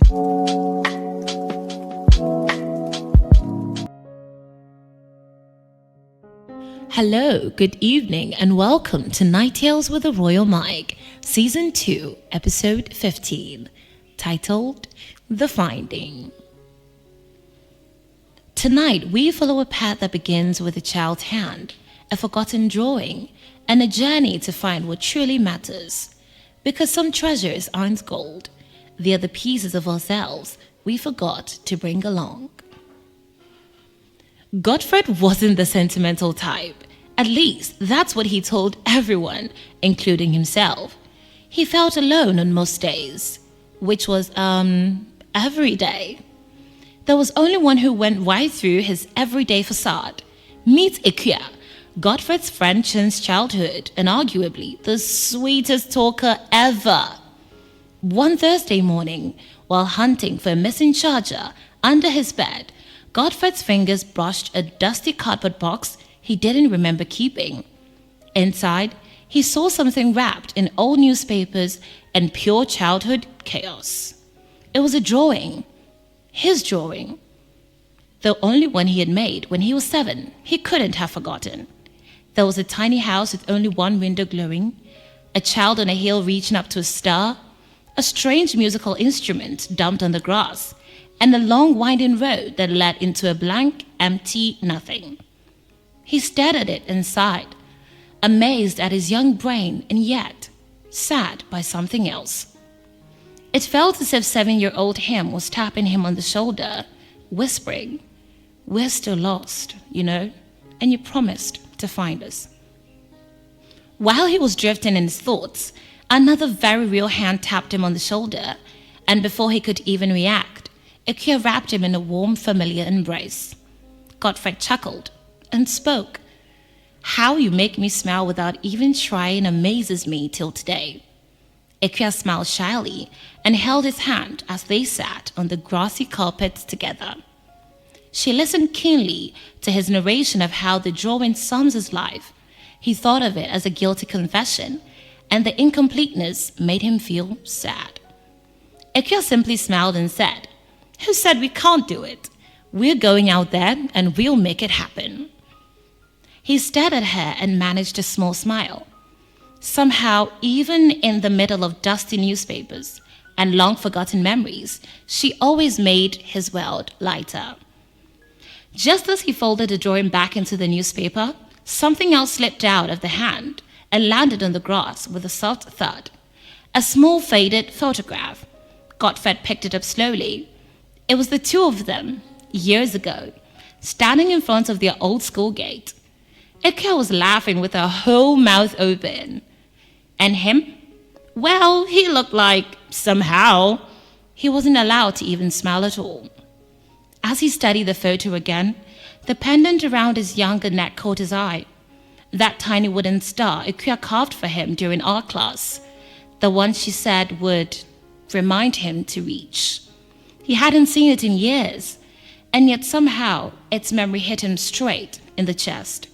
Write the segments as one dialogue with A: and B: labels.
A: Hello, good evening, and welcome to Nighttales with a Royal Mic, Season 2, Episode 15, titled The Finding. Tonight, we follow a path that begins with a child's hand, a forgotten drawing, and a journey to find what truly matters. Because some treasures aren't gold, they are the pieces of ourselves we forgot to bring along. Godfred wasn't the sentimental type. At least, that's what he told everyone, including himself. He felt alone on most days, which was, every day. There was only one who went right through his everyday facade. Meet Ikuya, Godfred's friend since childhood, and arguably the sweetest talker ever. One Thursday morning, while hunting for a missing charger under his bed, Godfred's fingers brushed a dusty cardboard box he didn't remember keeping. Inside, he saw something wrapped in old newspapers and pure childhood chaos. It was a drawing. His drawing. The only one he had made when he was 7, he couldn't have forgotten. There was a tiny house with only one window glowing, a child on a hill reaching up to a star, a strange musical instrument dumped on the grass, and a long winding road that led into a blank, empty nothing. He stared at it and sighed, amazed at his young brain and yet sad by something else. It felt as if 7-year-old him was tapping him on the shoulder, whispering, "We're still lost, and you promised to find us." While he was drifting in his thoughts, another very real hand tapped him on the shoulder, and before he could even react, Ikuya wrapped him in a warm, familiar embrace. Godfred chuckled and spoke. "How you make me smile without even trying amazes me till today." Ikuya smiled shyly and held his hand as they sat on the grassy carpet together. She listened keenly to his narration of how the drawing sums his life. He thought of it as a guilty confession, and the incompleteness made him feel sad. Ikuya simply smiled and said, "Who said we can't do it? We're going out there and we'll make it happen." He stared at her and managed a small smile. Somehow, even in the middle of dusty newspapers and long-forgotten memories, she always made his world lighter. Just as he folded the drawing back into the newspaper, something else slipped out of the hand and landed on the grass with a soft thud. A small faded photograph. Godfred picked it up slowly. It was the two of them, years ago, standing in front of their old school gate. Ikuya was laughing with her whole mouth open. And him? Well, he looked like, somehow, he wasn't allowed to even smile at all. As he studied the photo again, the pendant around his younger neck caught his eye. That tiny wooden star Ikuya carved for him during art class, the one she said would remind him to reach. He hadn't seen it in years, and yet somehow its memory hit him straight in the chest.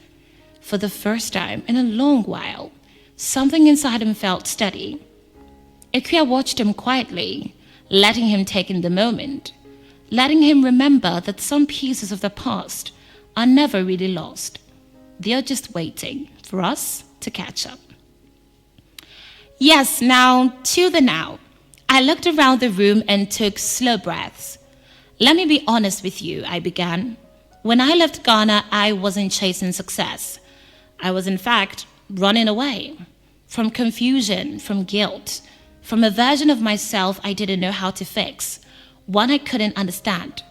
A: For the first time in a long while, something inside him felt steady. Ikuya watched him quietly, letting him take in the moment, letting him remember that some pieces of the past are never really lost. They are just waiting for us to catch up. Yes, now to the now. I looked around the room and took slow breaths. "Let me be honest with you," I began. "When I left Ghana, I wasn't chasing success. I was, in fact, running away from confusion, from guilt, from a version of myself I didn't know how to fix, one I couldn't understand,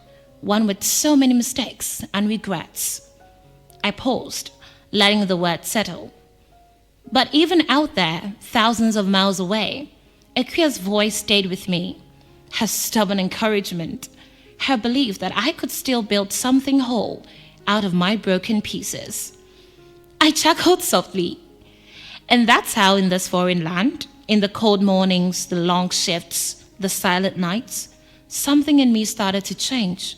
A: one with so many mistakes and regrets." I paused, letting the words settle. But even out there, thousands of miles away, Ikuya's voice stayed with me, her stubborn encouragement, her belief that I could still build something whole out of my broken pieces. I chuckled softly. And that's how in this foreign land, in the cold mornings, the long shifts, the silent nights, something in me started to change.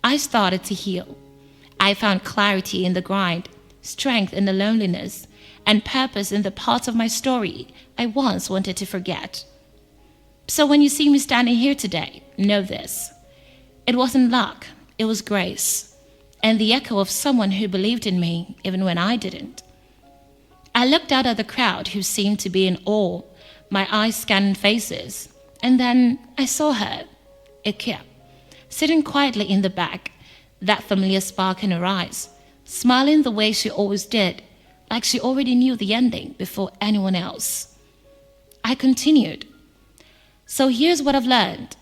A: I started to heal. I found clarity in the grind, strength in the loneliness, and purpose in the parts of my story I once wanted to forget. So when you see me standing here today, know this. It wasn't luck, it was grace, and the echo of someone who believed in me even when I didn't. I looked out at the crowd who seemed to be in awe, my eyes scanning faces, and then I saw her, Ikea, sitting quietly in the back, that familiar spark in her eyes, smiling the way she always did, like she already knew the ending before anyone else. I continued. So here's what I've learned.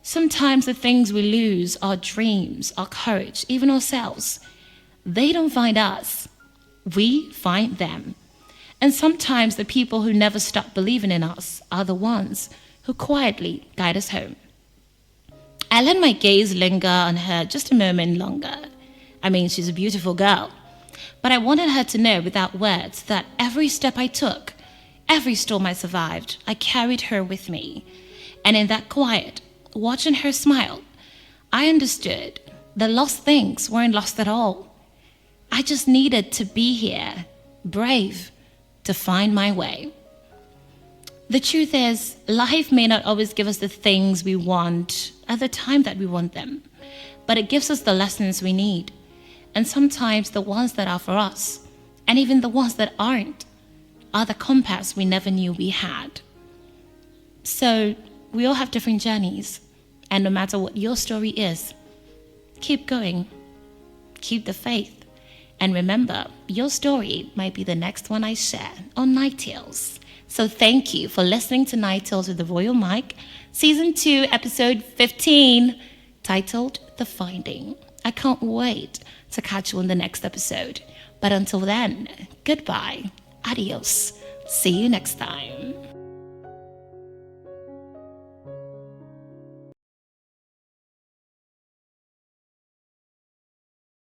A: Sometimes the things we lose, our dreams, our courage, even ourselves, they don't find us. We find them. And sometimes the people who never stop believing in us are the ones who quietly guide us home. I let my gaze linger on her just a moment longer. I mean, she's a beautiful girl. But I wanted her to know without words that every step I took, every storm I survived, I carried her with me. And in that quiet, watching her smile, I understood the lost things weren't lost at all. I just needed to be here, brave, to find my way. The truth is, life may not always give us the things we want at the time that we want them, but it gives us the lessons we need. And sometimes the ones that are for us, and even the ones that aren't, are the compass we never knew we had. So we all have different journeys, and no matter what your story is, keep going, keep the faith, and remember, your story might be the next one I share on Nighttales. So thank you for listening to Nighttales with the Royal Mike, Season 2, Episode 15, titled The Finding. I can't wait to catch you on the next episode. But until then, goodbye, adios, see you next time.